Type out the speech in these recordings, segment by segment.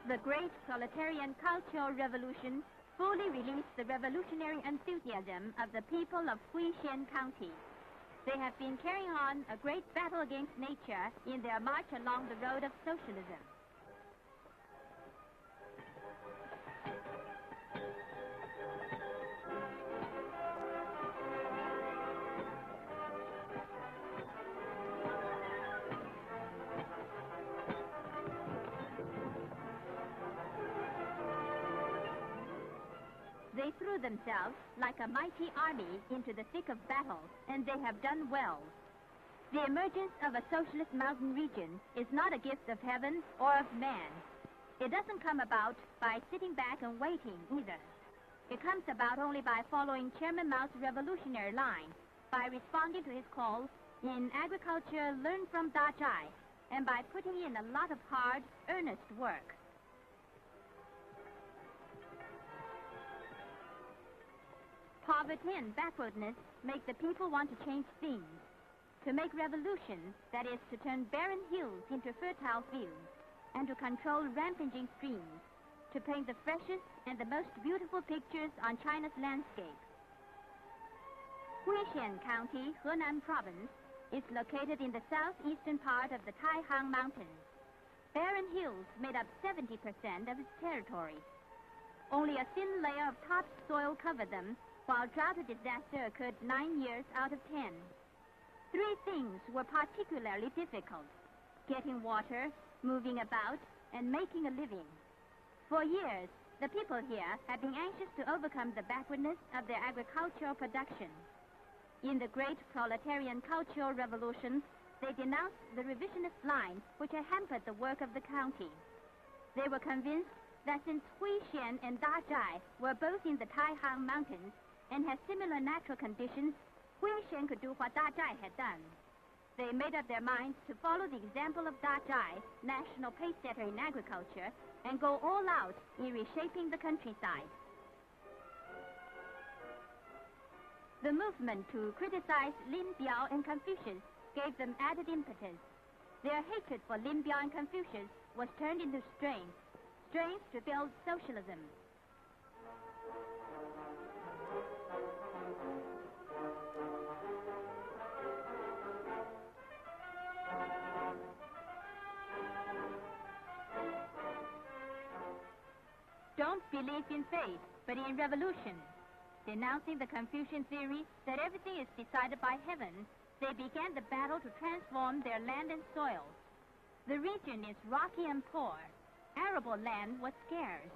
The great proletarian cultural revolution fully released the revolutionary enthusiasm of the people of Huixian County. They have been carrying on a great battle against nature in their march along the road of socialism. They threw themselves like a mighty army into the thick of battle, and they have done well. The emergence of a socialist mountain region is not a gift of heaven or of man. It doesn't come about by sitting back and waiting either. It comes about only by following Chairman Mao's revolutionary line, by responding to his call, in agriculture learn from Da Zhai, and by putting in a lot of hard, earnest work. Poverty and backwardness make the people want to change things, to make revolution, that is, to turn barren hills into fertile fields, and to control rampaging streams, to paint the freshest and the most beautiful pictures on China's landscape. Huixian County, Henan Province, is located in the southeastern part of the Taihang Mountains. Barren hills made up 70% of its territory. Only a thin layer of topsoil covered them, while drought disaster occurred 9 years out of 10. 3 things were particularly difficult: getting water, moving about, and making a living. For years, the people here have been anxious to overcome the backwardness of their agricultural production. In the great proletarian cultural revolution, they denounced the revisionist line which had hampered the work of the county. They were convinced that since Huixian and Da Zhai were both in the Taihang Mountains and had similar natural conditions, Huixian could do what Da Zhai had done. They made up their minds to follow the example of Da Zhai, national pacesetter in agriculture, and go all out in reshaping the countryside. The movement to criticize Lin Biao and Confucius gave them added impetus. Their hatred for Lin Biao and Confucius was turned into strength to build socialism. Don't believe in faith, but in revolution. Denouncing the Confucian theory that everything is decided by heaven, they began the battle to transform their land and soil. The region is rocky and poor. Arable land was scarce.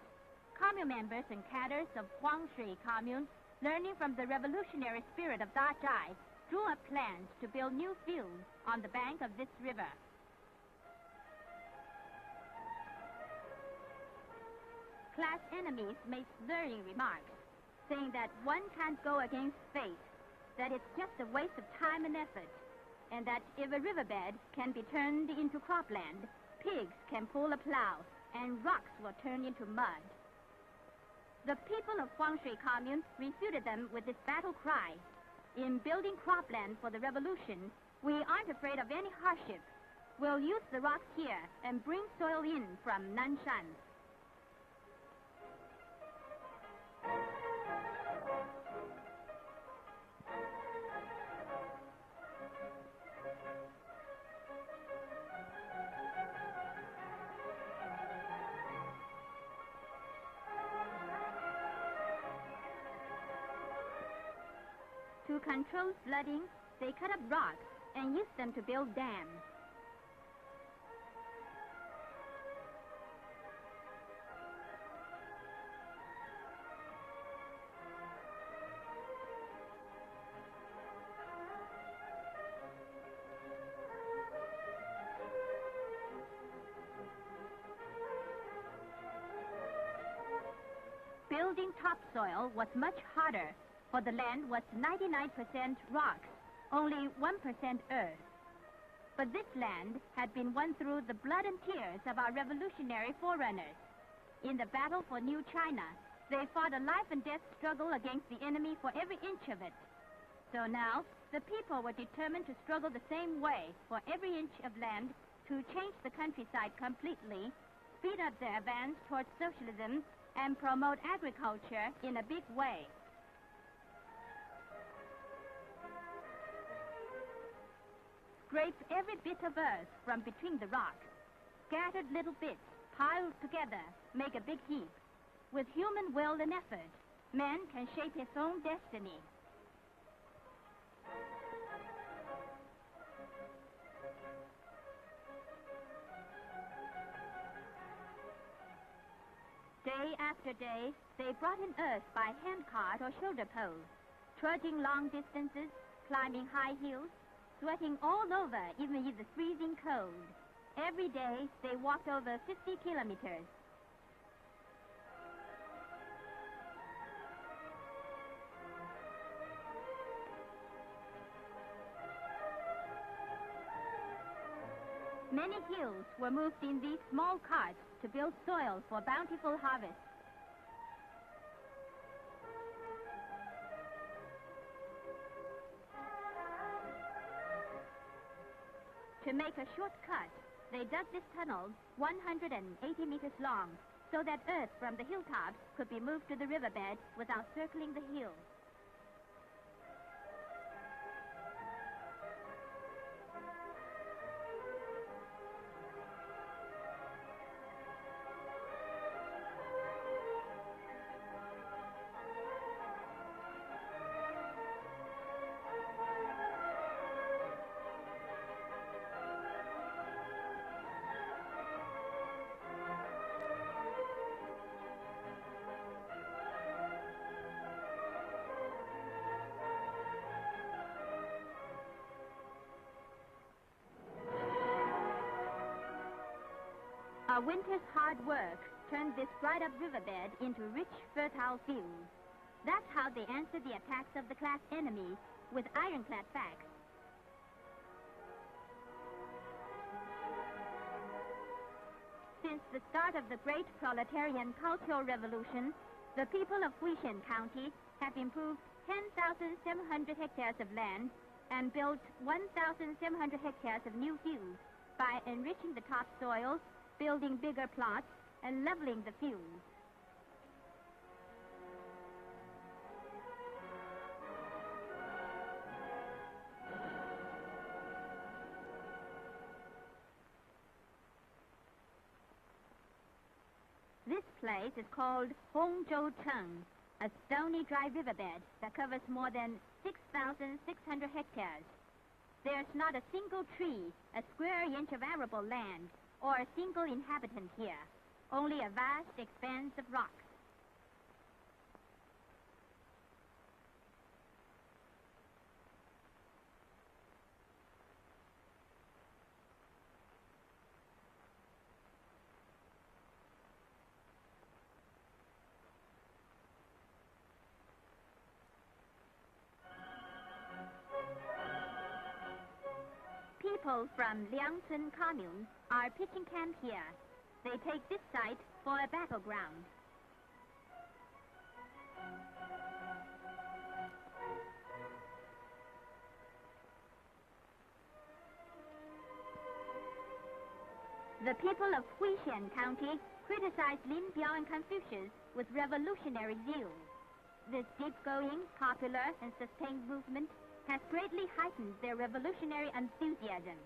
Commune members and cadres of Huangshui Commune, learning from the revolutionary spirit of Da Zhai, drew up plans to build new fields on the bank of this river. Class enemies made slurring remarks, saying that one can't go against fate, that it's just a waste of time and effort, and that if a riverbed can be turned into cropland, pigs can pull a plow, and rocks will turn into mud. The people of Huangshui Commune refuted them with this battle cry: in building cropland for the revolution, we aren't afraid of any hardship. We'll use the rocks here and bring soil in from Nanshan. To control flooding, they cut up rocks and used them to build dams. Building topsoil was much harder, for the land was 99% rocks, only 1% earth. But this land had been won through the blood and tears of our revolutionary forerunners. In the battle for New China, they fought a life and death struggle against the enemy for every inch of it. So now, the people were determined to struggle the same way for every inch of land to change the countryside completely, speed up their advance towards socialism and promote agriculture in a big way. Scrape every bit of earth from between the rocks. Scattered little bits, piled together, make a big heap. With human will and effort, man can shape his own destiny. Day after day, they brought in earth by handcart or shoulder poles, trudging long distances, climbing high hills, sweating all over even in the freezing cold. Every day, they walked over 50 kilometers. Many hills were moved in these small carts to build soil for bountiful harvest. To make a short cut, they dug this tunnel 180 meters long so that earth from the hilltops could be moved to the riverbed without circling the hill. A winter's hard work turned this dried-up riverbed into rich, fertile fields. That's how they answered the attacks of the class enemy with ironclad facts. Since the start of the great proletarian cultural revolution, the people of Huixian County have improved 10,700 hectares of land and built 1,700 hectares of new fields by enriching the topsoil, building bigger plots, and leveling the fields. This place is called Cheng, a stony dry riverbed that covers more than 6,600 hectares. There's not a single tree, a square inch of arable land, or a single inhabitant here. Only a vast expanse of rocks. People from Liangsun commune are pitching camp here. They take this site for a battleground. The people of Huixian County criticized Lin Biao and Confucius with revolutionary zeal. This deep-going, popular, and sustained movement has greatly heightened their revolutionary enthusiasm.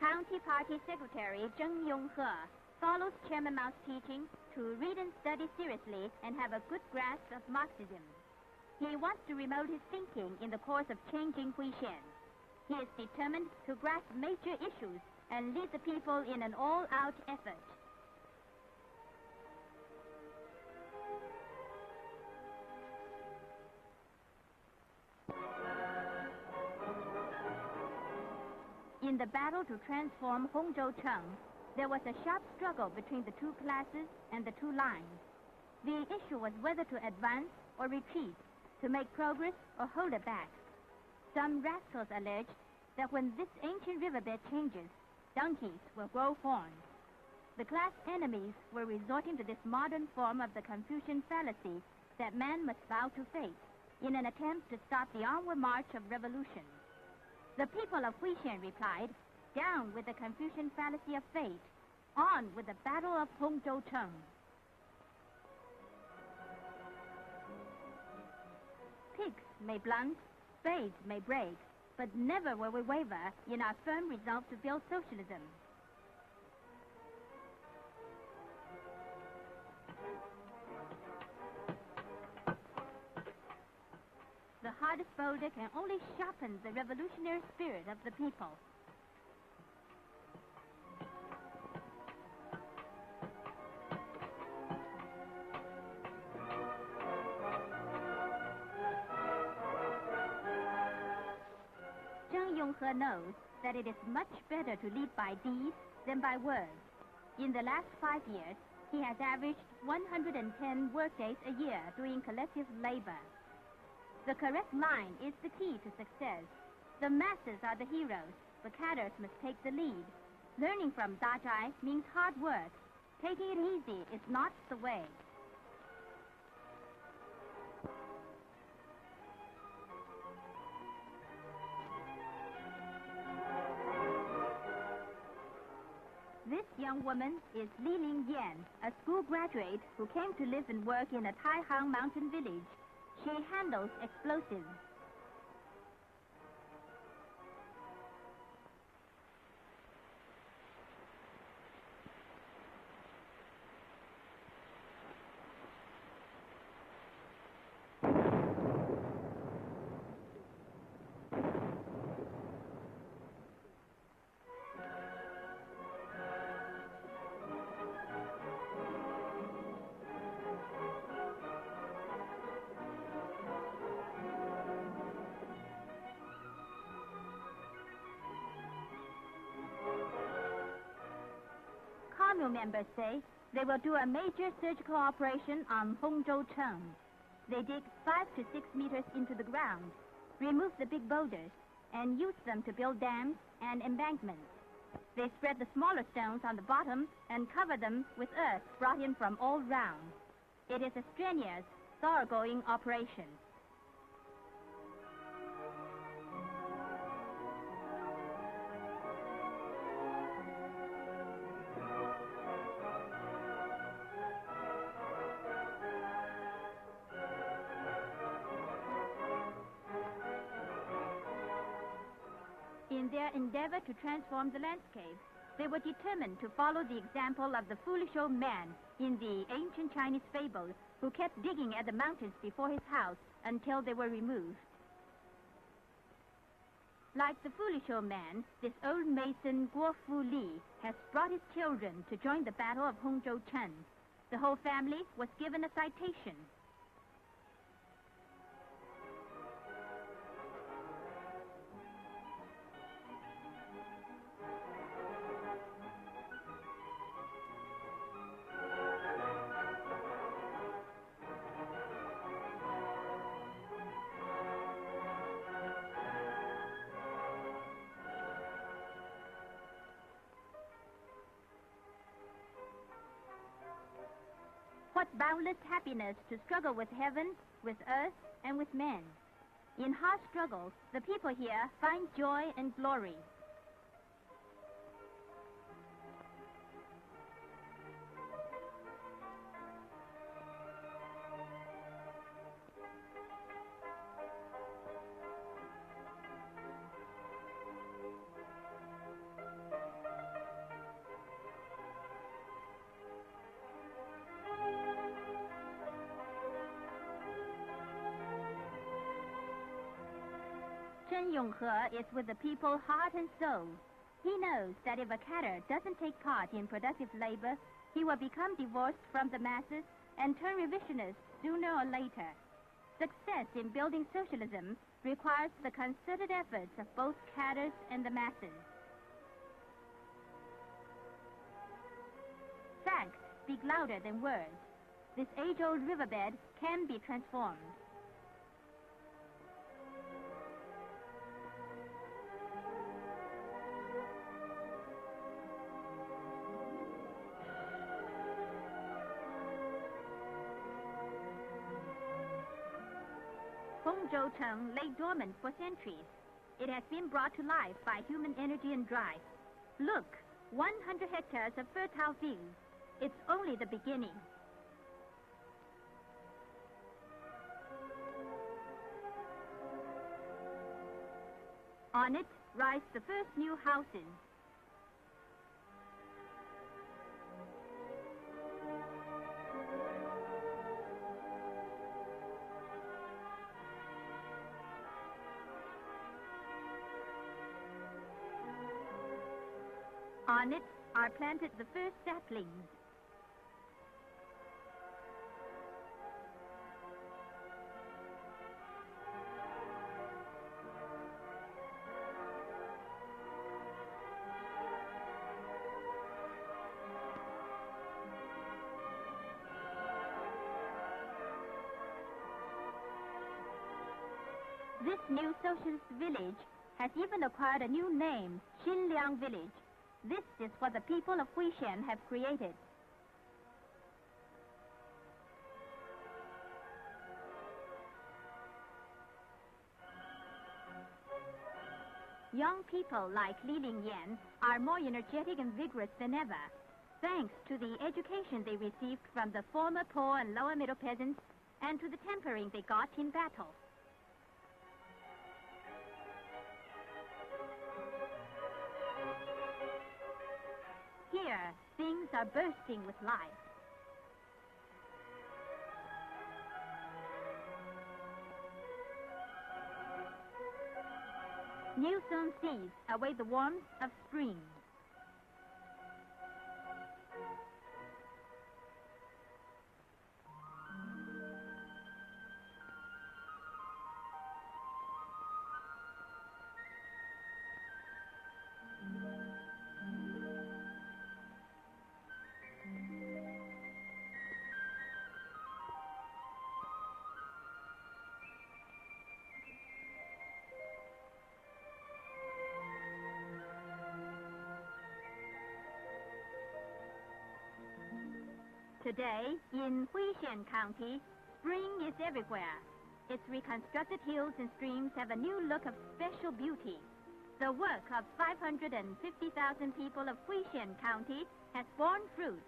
County Party Secretary Zheng Yonghe follows Chairman Mao's teaching to read and study seriously and have a good grasp of Marxism. He wants to remote his thinking in the course of changing Huixian. He is determined to grasp major issues and lead the people in an all-out effort. In the battle to transform Cheng, there was a sharp struggle between the two classes and the two lines. The issue was whether to advance or retreat, to make progress or hold it back. Some rascals alleged that when this ancient riverbed changes, donkeys will grow horns. The class enemies were resorting to this modern form of the Confucian fallacy that man must bow to fate in an attempt to stop the onward march of revolution. The people of Huixian replied, Down with the Confucian fallacy of fate. On with the Battle of Hongzhoucheng. Picks may blunt, spades may break, but never will we waver in our firm resolve to build socialism. The hardest boulder can only sharpen the revolutionary spirit of the people. He knows that it is much better to lead by deeds than by words. In the last 5 years, he has averaged 110 workdays a year doing collective labor. The correct line is the key to success. The masses are the heroes. The cadres must take the lead. Learning from Dajai means hard work. Taking it easy is not the way. This young woman is Li Ling Yan, a school graduate who came to live and work in a Taihang mountain village. She handles explosives. Members say they will do a major surgical operation on Hongzhoucheng. They dig 5 to 6 meters into the ground, remove the big boulders, and use them to build dams and embankments. They spread the smaller stones on the bottom and cover them with earth brought in from all round. It is a strenuous, thoroughgoing operation. In their endeavor to transform the landscape, they were determined to follow the example of the foolish old man in the ancient Chinese fable who kept digging at the mountains before his house until they were removed. Like the foolish old man, this old mason Guo Fu Li has brought his children to join the Battle of Hongzhoucheng. The whole family was given a citation. What boundless happiness to struggle with heaven, with earth, and with men. In hard struggles, the people here find joy and glory. Chen Yonghe is with the people heart and soul. He knows that if a cadre doesn't take part in productive labor, he will become divorced from the masses and turn revisionist sooner or later. Success in building socialism requires the concerted efforts of both cadres and the masses. Facts speak louder than words. This age-old riverbed can be transformed. Hongzhoucheng lay dormant for centuries. It has been brought to life by human energy and drive. Look, 100 hectares of fertile fields. It's only the beginning. On it rise the first new houses. On it are planted the first saplings. This new socialist village has even acquired a new name, Xinliang Village. This is what the people of Huixian have created. Young people like Li Lingyan are more energetic and vigorous than ever, thanks to the education they received from the former poor and lower middle peasants and to the tempering they got in battle. Here, things are bursting with life. New sown seeds await the warmth of spring. Today, in Huixian County, spring is everywhere. Its reconstructed hills and streams have a new look of special beauty. The work of 550,000 people of Huixian County has borne fruit.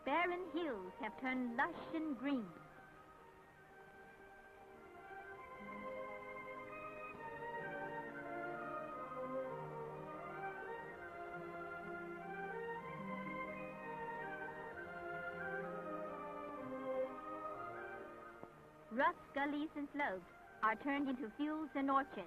Barren hills have turned lush and green. Rough gullies and slopes are turned into fields and orchards.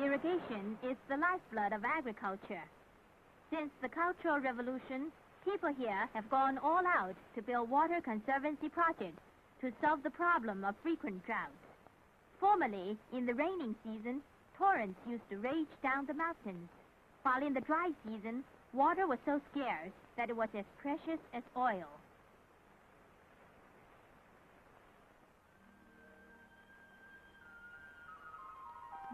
Irrigation is the lifeblood of agriculture. Since the Cultural Revolution, people here have gone all out to build water conservancy projects to solve the problem of frequent droughts. Formerly, in the raining season, torrents used to rage down the mountains, while in the dry season, water was so scarce that it was as precious as oil.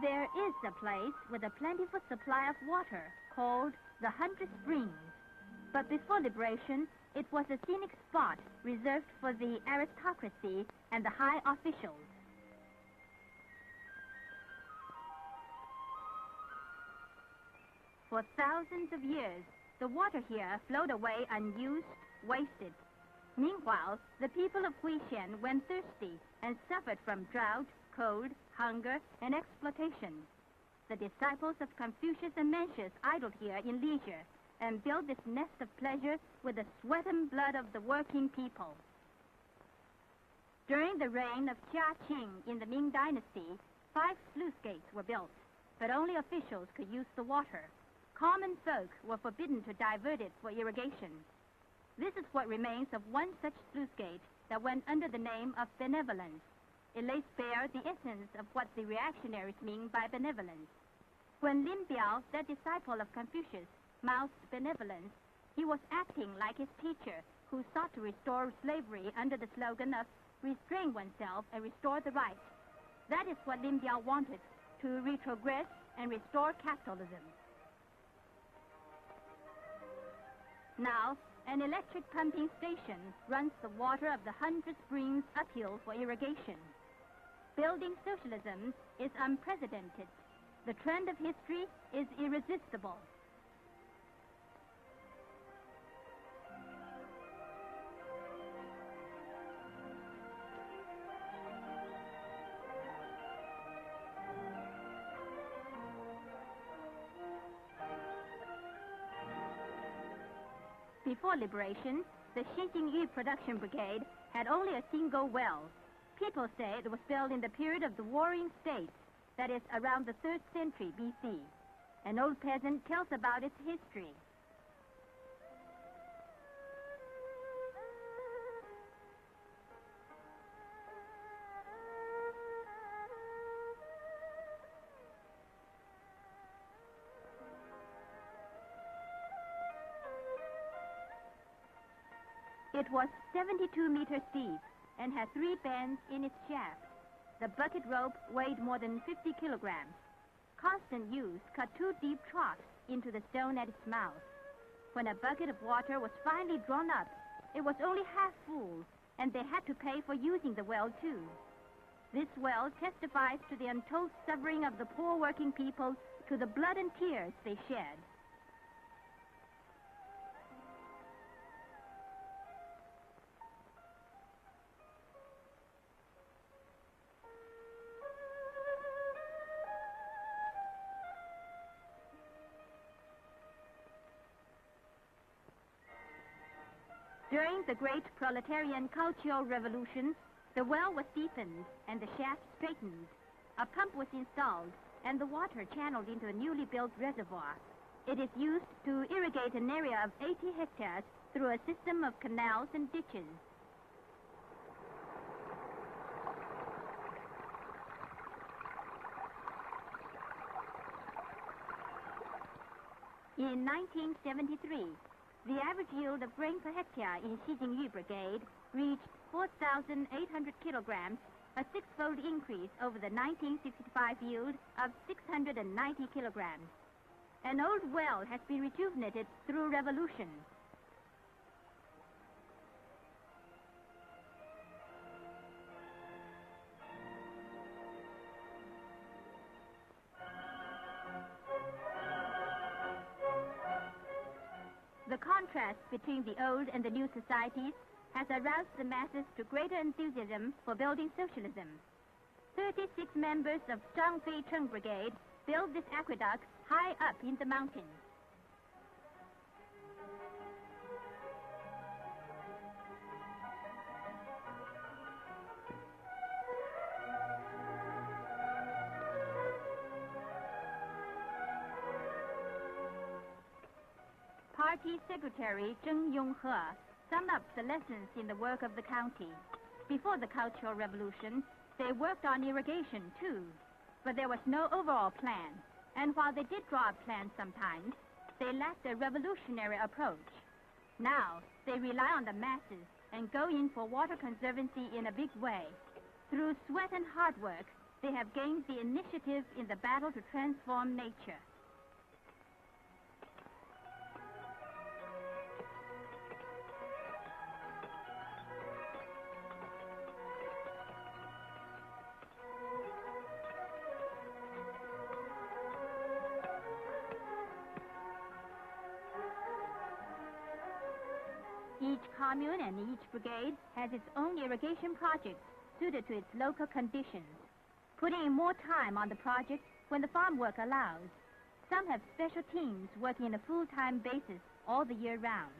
There is a place with a plentiful supply of water called the 100 Springs. But before liberation, it was a scenic spot reserved for the aristocracy and the high officials. For thousands of years, the water here flowed away unused wasted. Meanwhile, the people of Huixian went thirsty and suffered from drought, cold, hunger, and exploitation. The disciples of Confucius and Mencius idled here in leisure and built this nest of pleasure with the sweat and blood of the working people. During the reign of Jia Qing in the Ming Dynasty, 5 sluice gates were built, but only officials could use the water. Common folk were forbidden to divert it for irrigation. This is what remains of one such sluice gate that went under the name of benevolence. It lays bare the essence of what the reactionaries mean by benevolence. When Lin Biao, that disciple of Confucius, mouthed benevolence, he was acting like his teacher, who sought to restore slavery under the slogan of restrain oneself and restore the right. That is what Lin Biao wanted, to retrogress and restore capitalism. Now, an electric pumping station runs the water of the 100 springs uphill for irrigation. Building socialism is unprecedented. The trend of history is irresistible. Before liberation, the Huixian production brigade had only a single well. People say it was built in the period of the Warring States, that is, around the 3rd century B.C. An old peasant tells about its history. It was 72 meters deep and had 3 bends in its shaft. The bucket rope weighed more than 50 kilograms. Constant use cut 2 deep troughs into the stone at its mouth. When a bucket of water was finally drawn up, it was only half full, and they had to pay for using the well too. This well testifies to the untold suffering of the poor working people, to the blood and tears they shed. During the great proletarian cultural revolution, the well was deepened and the shaft straightened. A pump was installed and the water channeled into a newly built reservoir. It is used to irrigate an area of 80 hectares through a system of canals and ditches. In 1973, the average yield of grain per hectare in Huixian Brigade reached 4,800 kilograms, a 6-fold increase over the 1965 yield of 690 kilograms. An old well has been rejuvenated through revolution. The contrast between the old and the new societies has aroused the masses to greater enthusiasm for building socialism. 36 members of Zhangfei Cheng Brigade built this aqueduct high up in the mountains. Party Secretary Zheng Yonghe summed up the lessons in the work of the county. Before the Cultural Revolution, they worked on irrigation too, but there was no overall plan. And while they did draw up plans sometimes, they lacked a revolutionary approach. Now, they rely on the masses and go in for water conservancy in a big way. Through sweat and hard work, they have gained the initiative in the battle to transform nature. In Each commune and each brigade has its own irrigation project suited to its local conditions, putting in more time on the project when the farm work allows. Some have special teams working on a full-time basis all the year round.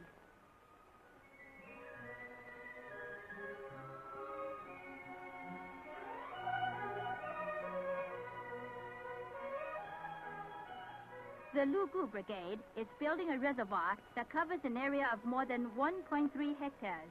The Lugu Brigade is building a reservoir that covers an area of more than 1.3 hectares.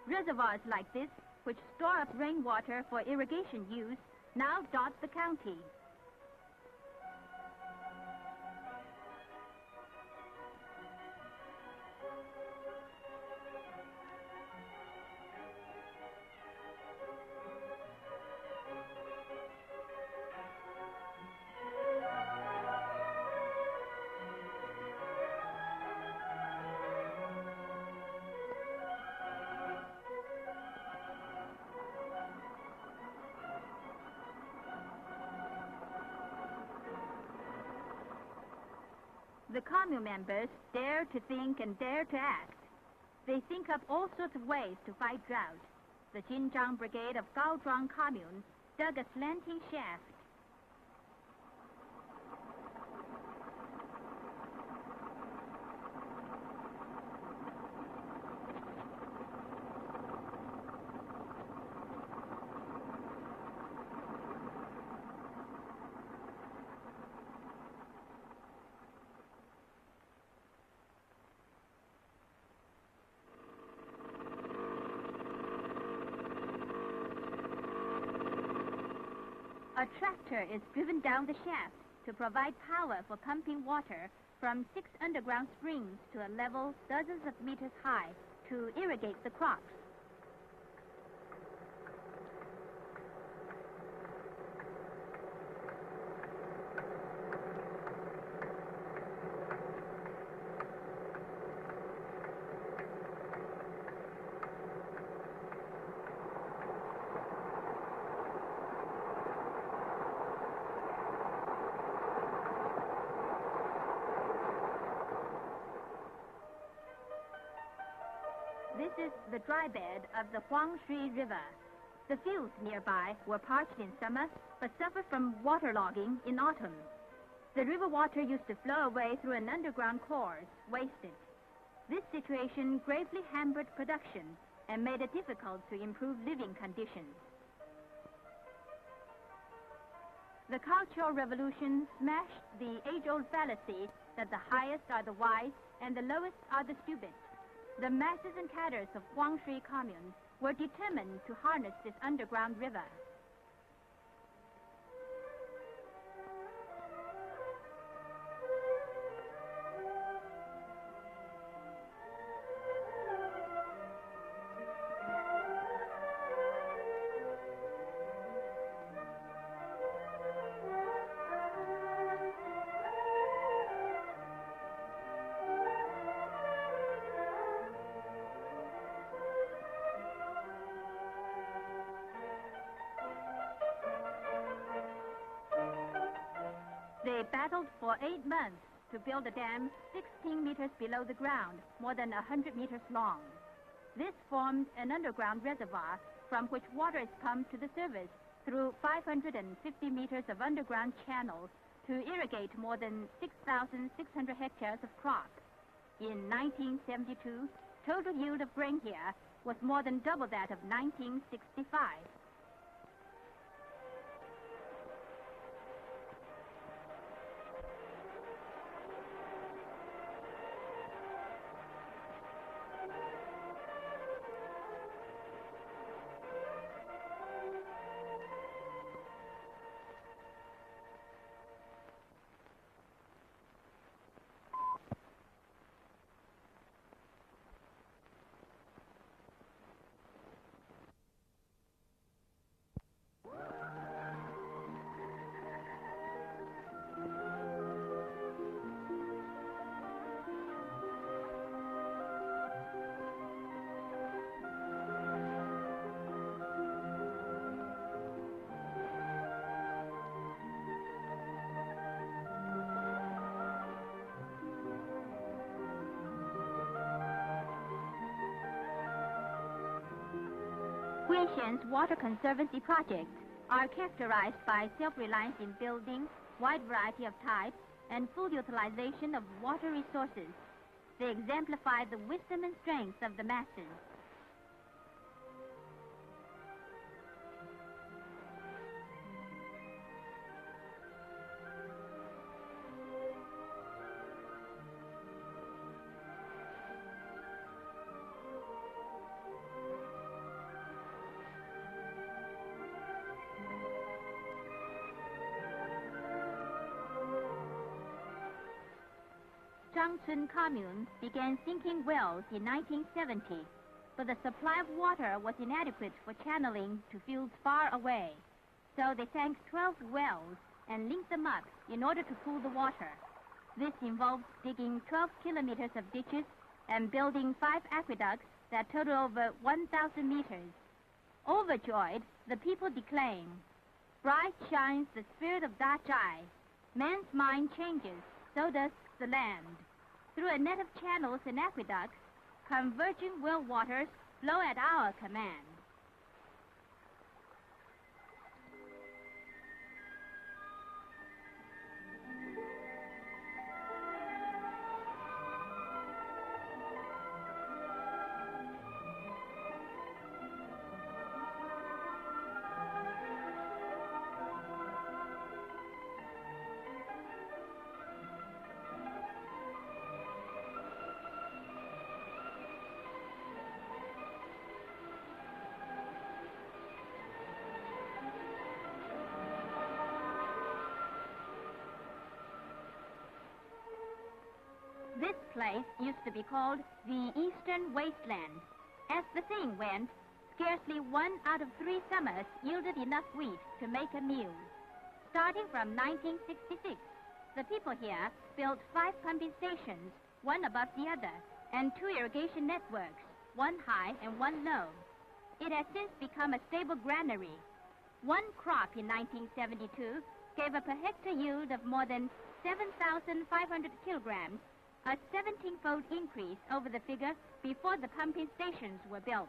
Reservoirs like this, which store up rainwater for irrigation use, now dot the county. The commune members dare to think and dare to act. They think up all sorts of ways to fight drought. The Jinzhang Brigade of Gaozhuang Commune dug a slanting shaft. A tractor is driven down the shaft to provide power for pumping water from 6 underground springs to a level dozens of meters high to irrigate the crops. This is the dry bed of the Huixian River. The fields nearby were parched in summer, but suffered from waterlogging in autumn. The river water used to flow away through an underground course, wasted. This situation gravely hampered production and made it difficult to improve living conditions. The Cultural Revolution smashed the age-old fallacy that the highest are the wise and the lowest are the stupid. The masses and cadres of Huangshui Commune were determined to harness this underground river. They battled for 8 months to build a dam 16 meters below the ground, more than 100 meters long. This formed an underground reservoir from which water is pumped to the surface through 550 meters of underground channels to irrigate more than 6,600 hectares of crop. In 1972, total yield of grain here was more than double that of 1965. Huixian's water conservancy projects are characterized by self-reliance in building, wide variety of types, and full utilization of water resources. They exemplify the wisdom and strength of the masses. Zhangchun Commune began sinking wells in 1970, but the supply of water was inadequate for channeling to fields far away. So they sank 12 wells and linked them up in order to pool the water. This involved digging 12 kilometers of ditches and building 5 aqueducts that total over 1,000 meters. Overjoyed, the people declaim, "Bright shines the spirit of Dachai. Man's mind changes, so does the land. Through a net of channels and aqueducts, converging well waters flow at our command." This place used to be called the Eastern Wasteland. As the thing went, scarcely 1 out of 3 summers yielded enough wheat to make a meal. Starting from 1966, the people here built 5 pumping stations, one above the other, and 2 irrigation networks, one high and one low. It has since become a stable granary. One crop in 1972 gave a per hectare yield of more than 7,500 kilograms, a 17-fold increase over the figure before the pumping stations were built.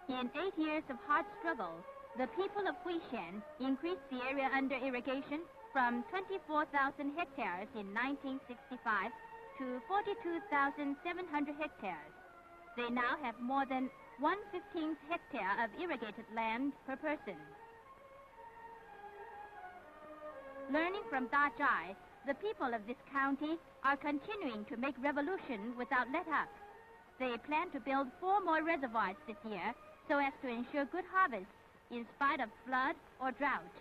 In 8 years of hard struggle, the people of Huixian increased the area under irrigation from 24,000 hectares in 1965 to 42,700 hectares. They now have more than 1/15 hectare of irrigated land per person. Learning from Dachai, the people of this county are continuing to make revolution without let up. They plan to build 4 more reservoirs this year so as to ensure good harvest in spite of flood or drought.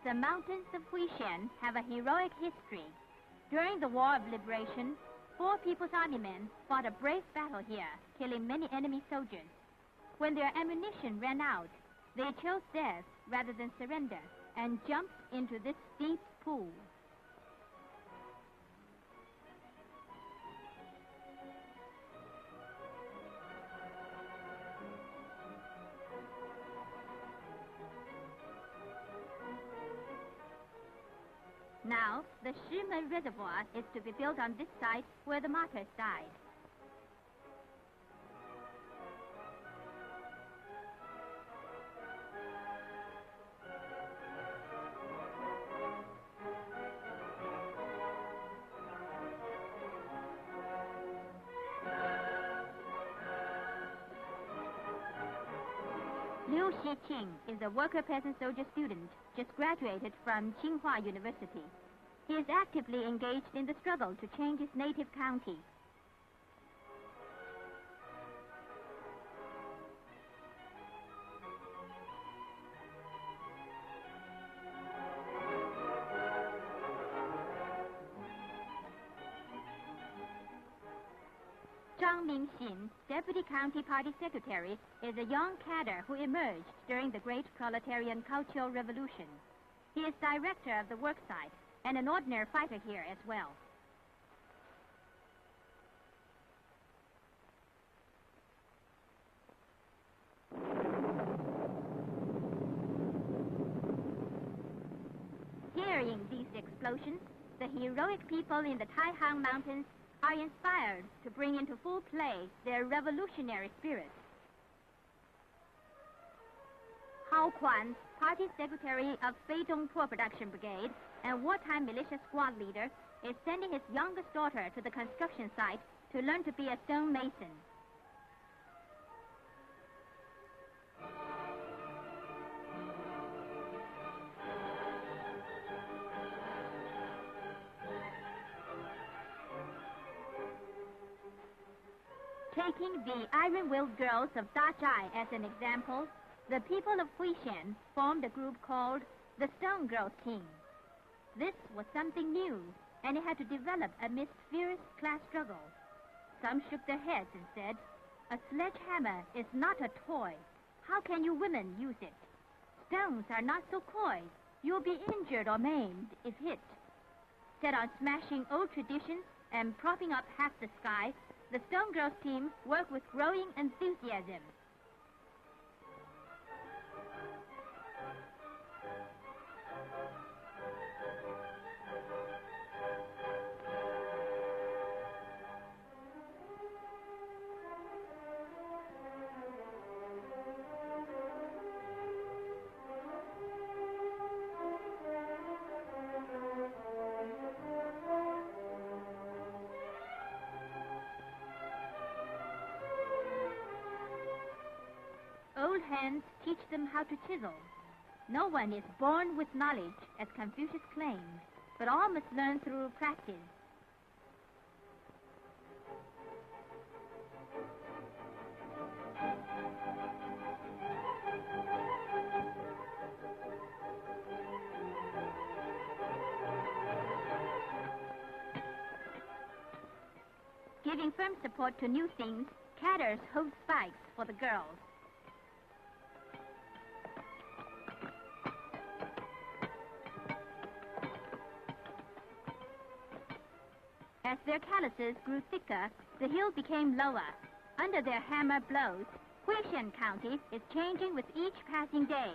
The mountains of Huixian have a heroic history. During the War of Liberation, 4 People's Army men fought a brave battle here, killing many enemy soldiers. When their ammunition ran out, they chose death rather than surrender and jumped into this deep pool. Now, the Shimen Reservoir is to be built on this site where the martyrs died. Huixian is a worker peasant soldier student just graduated from Tsinghua University. He is actively engaged in the struggle to change his native county. Huixian, Deputy County Party Secretary, is a young cadre who emerged during the Great Proletarian Cultural Revolution. He is director of the worksite and an ordinary fighter here as well. Hearing these explosions, the heroic people in the Taihang Mountains are inspired to bring into full play their revolutionary spirit. Hao Quan, Party Secretary of Feidong Poor Production Brigade and wartime militia squad leader, is sending his youngest daughter to the construction site to learn to be a stone mason. Taking the iron-willed girls of Dachai as an example, the people of Huixian formed a group called the Stone Growth Team. This was something new, and it had to develop amidst fierce class struggle. Some shook their heads and said, "A sledgehammer is not a toy. How can you women use it? Stones are not so coy. You'll be injured or maimed if hit." Set on smashing old traditions and propping up half the sky, the Stone Growth Team worked with growing enthusiasm. Old hands teach them how to chisel. No one is born with knowledge, as Confucius claimed, but all must learn through practice. Giving firm support to new things, cadres hold spikes for the girls. As their calluses grew thicker, the hill became lower. Under their hammer blows, Huixian County is changing with each passing day.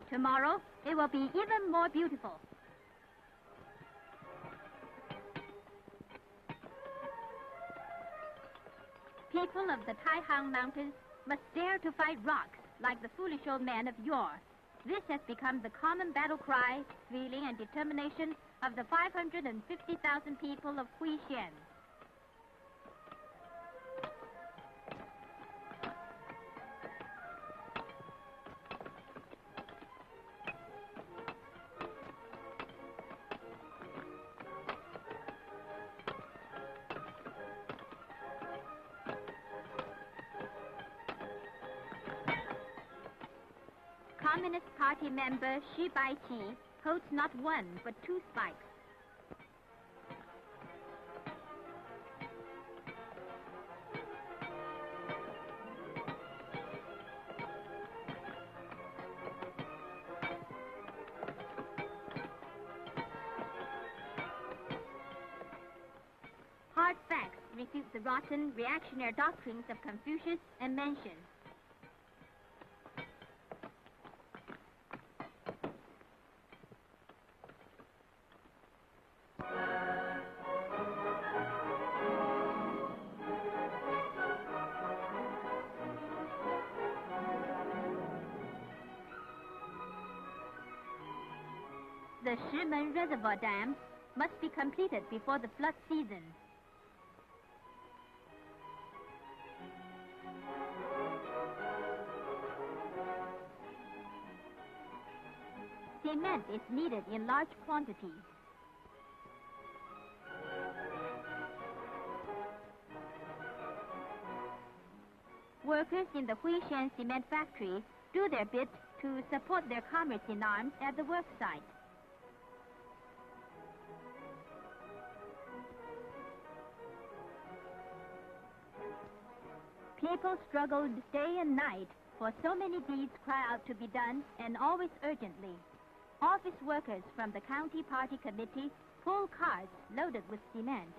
Tomorrow, it will be even more beautiful. People of the Taihang Mountains must dare to fight rocks like the foolish old men of yore. This has become the common battle cry, feeling, and determination of the 550,000 people of Huixian. Communist Party member Xu Baiqi holds not one but 2 spikes. Hard facts refute the rotten, reactionary doctrines of Confucius and Mencius. The Shimen Reservoir Dam must be completed before the flood season. Cement is needed in large quantities. Workers in the Huixian cement factory do their bit to support their comrades in arms at the work site. People struggled day and night, for so many deeds cry out to be done, and always urgently. Office workers from the county party committee pull carts loaded with cement.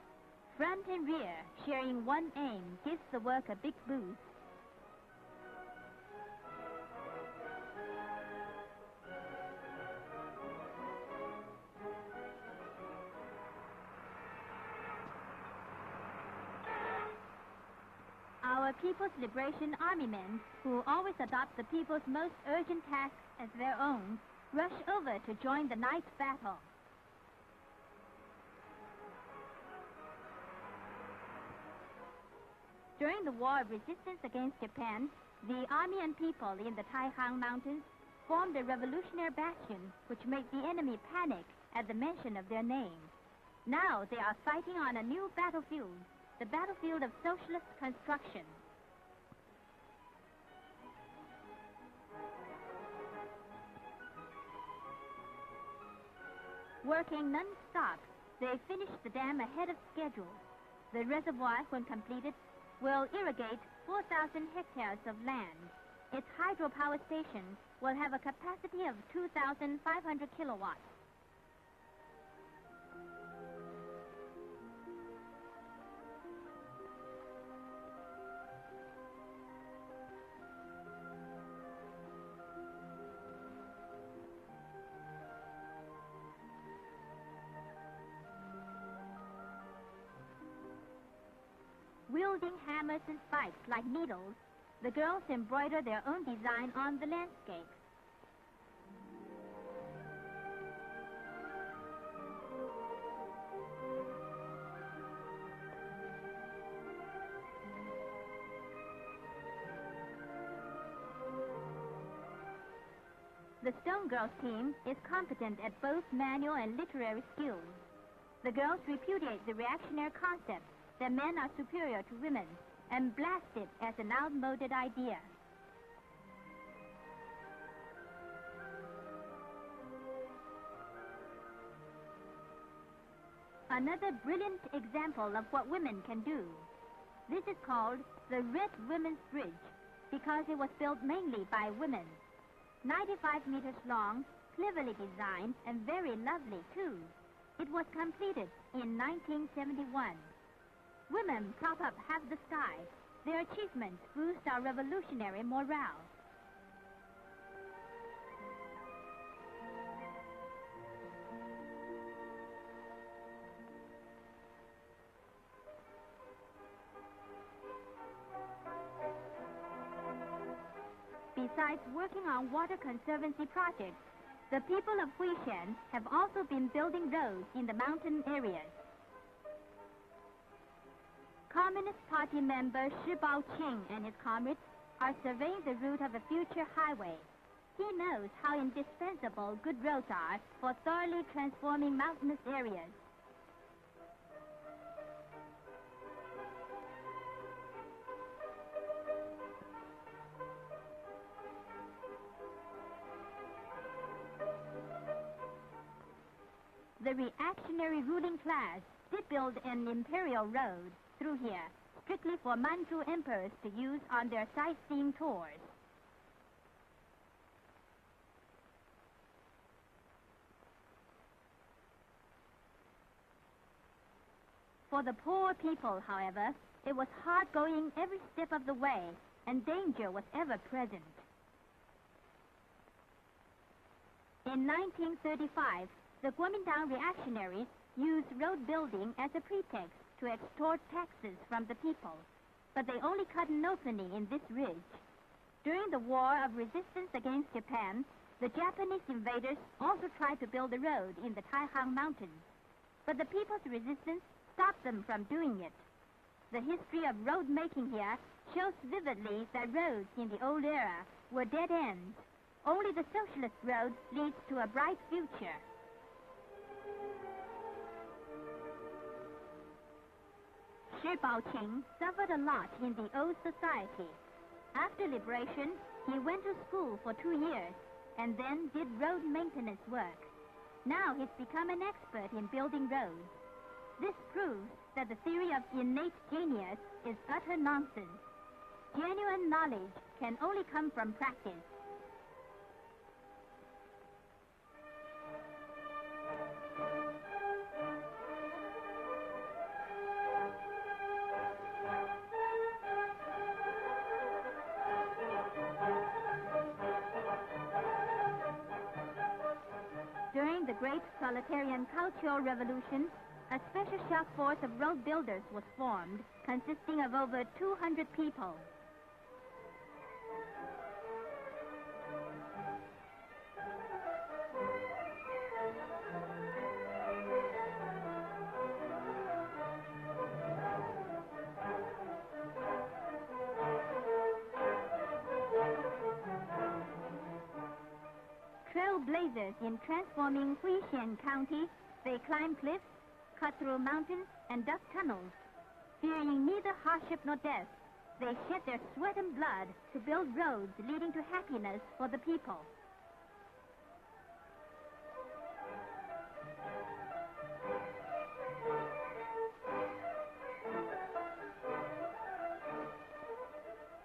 Front and rear, sharing one aim, gives the work a big boost. Our People's Liberation Army men, who always adopt the people's most urgent tasks as their own, rush over to join the night battle. During the War of Resistance against Japan, the army and people in the Taihang Mountains formed a revolutionary bastion which made the enemy panic at the mention of their name. Now they are fighting on a new battlefield, the battlefield of socialist construction. Working non-stop, they finished the dam ahead of schedule. The reservoir, when completed, will irrigate 4,000 hectares of land. Its hydropower station will have a capacity of 2,500 kilowatts. Wielding hammers and spikes like needles, the girls embroider their own design on the landscape. The Stone Girls team is competent at both manual and literary skills. The girls repudiate the reactionary concept that men are superior to women and blast it as an outmoded idea. Another brilliant example of what women can do. This is called the Red Women's Bridge because it was built mainly by women. 95 meters long, cleverly designed, and very lovely too. It was completed in 1971. Women prop up half the sky. Their achievements boost our revolutionary morale. Besides working on water conservancy projects, the people of Huixian have also been building roads in the mountain areas. Communist Party member Shi Baoqing and his comrades are surveying the route of a future highway. He knows how indispensable good roads are for thoroughly transforming mountainous areas. The reactionary ruling class did build an imperial road through here, strictly for Manchu emperors to use on their sightseeing tours. For the poor people, however, it was hard going every step of the way, and danger was ever present. In 1935, the Kuomintang reactionaries used road building as a pretext to extort taxes from the people, but they only cut an opening in this ridge. During the War of Resistance against Japan, the Japanese invaders also tried to build a road in the Taihang Mountains, but the people's resistance stopped them from doing it. The history of road making here shows vividly that roads in the old era were dead ends. Only the socialist road leads to a bright future. Shi Baoqing suffered a lot in the old society. After liberation, he went to school for 2 years and then did road maintenance work. Now he's become an expert in building roads. This proves that the theory of innate genius is utter nonsense. Genuine knowledge can only come from practice. During the Great Proletarian Cultural Revolution, a special shock force of road builders was formed, consisting of over 200 people. Trailblazers in transforming Huixian County, they climb cliffs, cut through mountains, and dug tunnels. Fearing neither hardship nor death, they shed their sweat and blood to build roads leading to happiness for the people.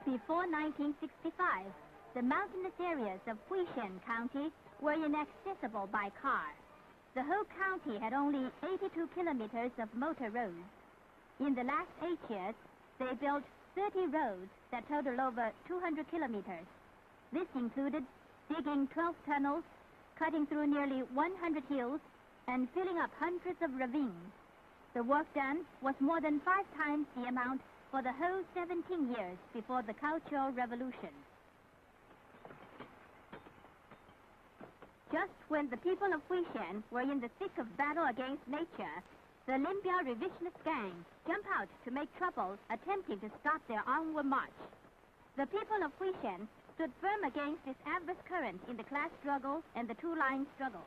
Before 1965, the mountainous areas of Huixian County were inaccessible by car. The whole county had only 82 kilometers of motor roads. In the last 8 years, they built 30 roads that total over 200 kilometers. This included digging 12 tunnels, cutting through nearly 100 hills, and filling up hundreds of ravines. The work done was more than 5 times the amount for the whole 17 years before the Cultural Revolution. Just when the people of Huixian were in the thick of battle against nature, the Limbia revisionist gang jumped out to make trouble, attempting to stop their onward march. The people of Huixian stood firm against this adverse current in the class struggle and the two-line struggle.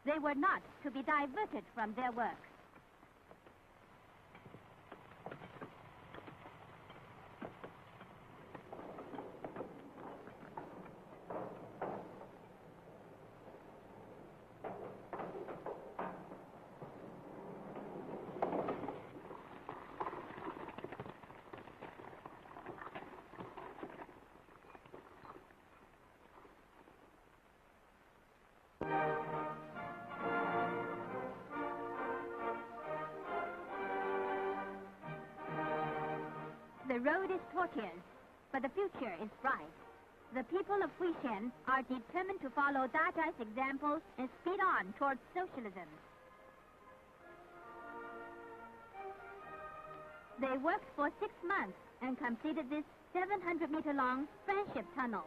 They were not to be diverted from their work. The road is tortuous, but the future is bright. The people of Huixian are determined to follow Dada's example and speed on towards socialism. They worked for 6 months and completed this 700-meter-long friendship tunnel.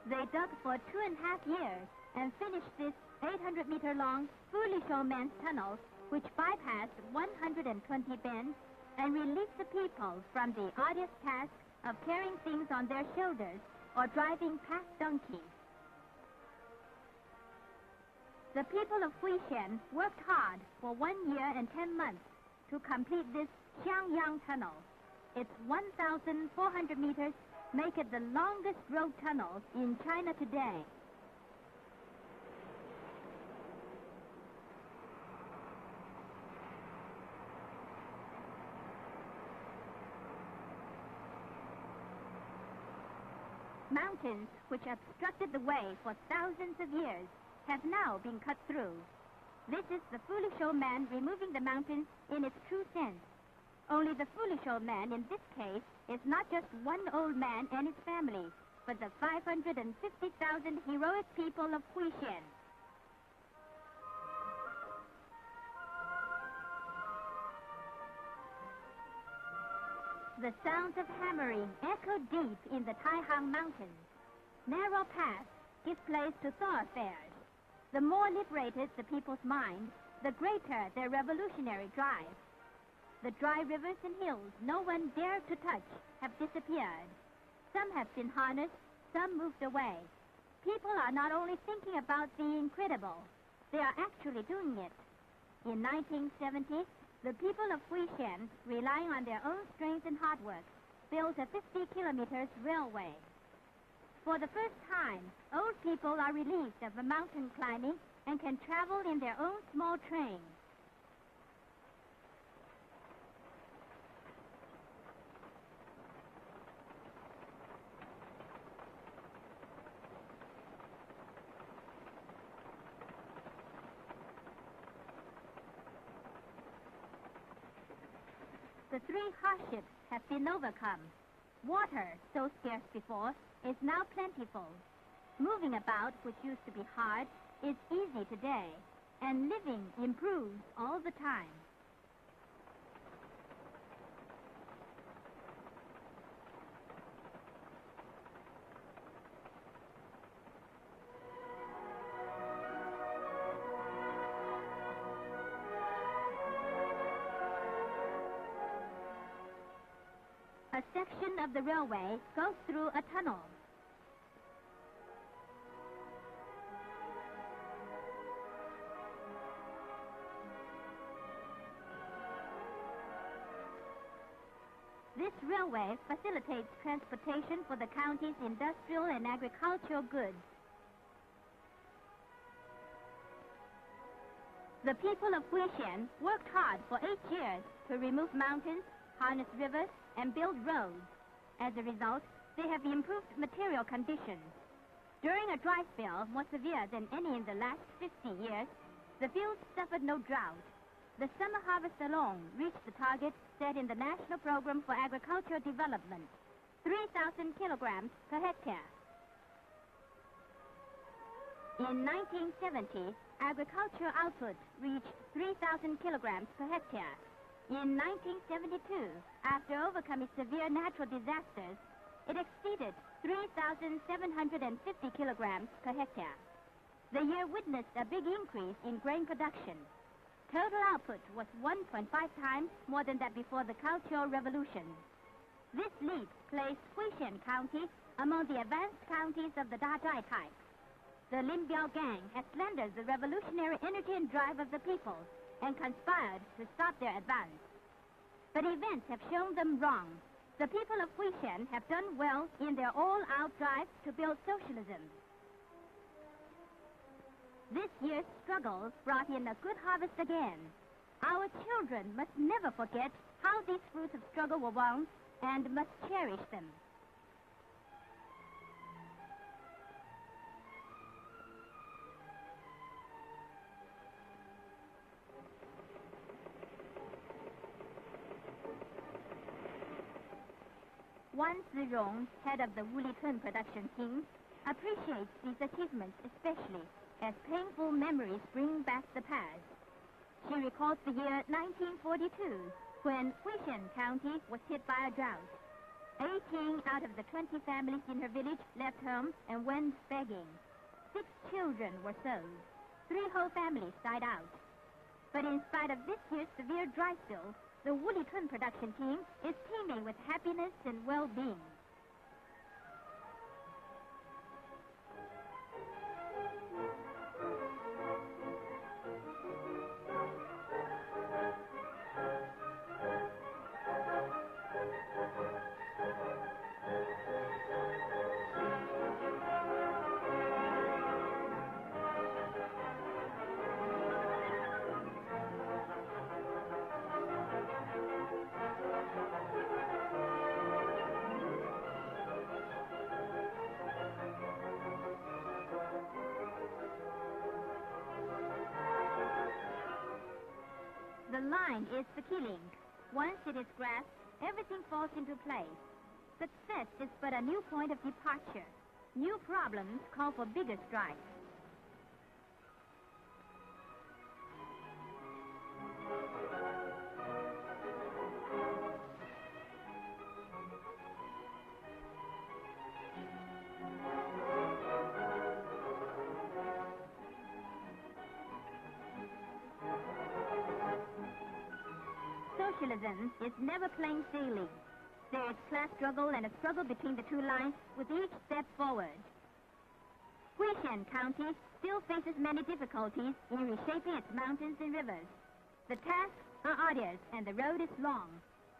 They dug for 2.5 years and finished this 800-meter-long Foolish Old Man's Tunnel, which bypassed 120 bends and released the people from the arduous task of carrying things on their shoulders or driving past donkeys. The people of Huixian worked hard for 1 year and 10 months to complete this Xiangyang Tunnel. It's 1,400 meters, make it the longest road tunnel in China today. Mountains which obstructed the way for thousands of years have now been cut through. This is the foolish old man removing the mountains in its true sense. Only the foolish old man in this case is not just one old man and his family, but the 550,000 heroic people of Huixian. The sounds of hammering echo deep in the Taihang Mountains. Narrow paths give place to thoroughfares. The more liberated the people's mind, the greater their revolutionary drive. The dry rivers and hills no one dared to touch have disappeared. Some have been harnessed, some moved away. People are not only thinking about the incredible, they are actually doing it. In 1970, the people of Huixian, relying on their own strength and hard work, built a 50 kilometers railway. For the first time, old people are relieved of the mountain climbing and can travel in their own small train. The three hardships have been overcome. Water, so scarce before, is now plentiful. Moving about, which used to be hard, is easy today, and living improves all the time. A section of the railway goes through a tunnel. This railway facilitates transportation for the county's industrial and agricultural goods. The people of Huixian worked hard for 8 years to remove mountains, harness rivers, and build roads. As a result, they have improved material conditions. During a dry spell more severe than any in the last 50 years, the fields suffered no drought. The summer harvest alone reached the target set in the National Program for Agricultural Development, 3,000 kilograms per hectare. In 1970, agricultural output reached 3,000 kilograms per hectare. In 1972, after overcoming severe natural disasters, it exceeded 3,750 kilograms per hectare. The year witnessed a big increase in grain production. Total output was 1.5 times more than that before the Cultural Revolution. This leap placed Huixian County among the advanced counties of the Dazhai type. The Limbiao gang has slandered the revolutionary energy and drive of the people and conspired to stop their advance. But events have shown them wrong. The people of Huixian have done well in their all-out drive to build socialism. This year's struggle brought in a good harvest again. Our children must never forget how these fruits of struggle were won and must cherish them. Wan Zirong, head of the Wulitun production team, appreciates these achievements especially as painful memories bring back the past. She recalls the year 1942, when Huixian County was hit by a drought. 18 out of the 20 families in her village left home and went begging. 6 children were sold. 3 whole families died out. But in spite of this year's severe dry spell, the Wulitun production team is teeming with happiness and well-being. The line is the key link. Once it is grasped, everything falls into place. Success is but a new point of departure. New problems call for bigger strides. Socialism is never plain sailing. There is class struggle and a struggle between the two lines with each step forward. Huixian County still faces many difficulties in reshaping its mountains and rivers. The tasks are arduous and the road is long.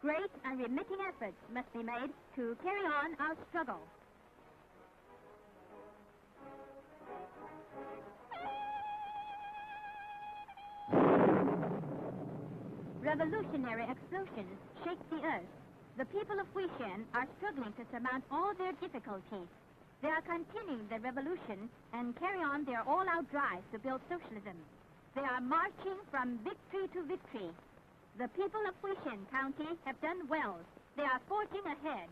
Great unremitting efforts must be made to carry on our struggle. Revolutionary explosions shake the earth. The people of Huixian are struggling to surmount all their difficulties. They are continuing the revolution and carry on their all-out drive to build socialism. They are marching from victory to victory. The people of Huixian County have done well. They are forging ahead.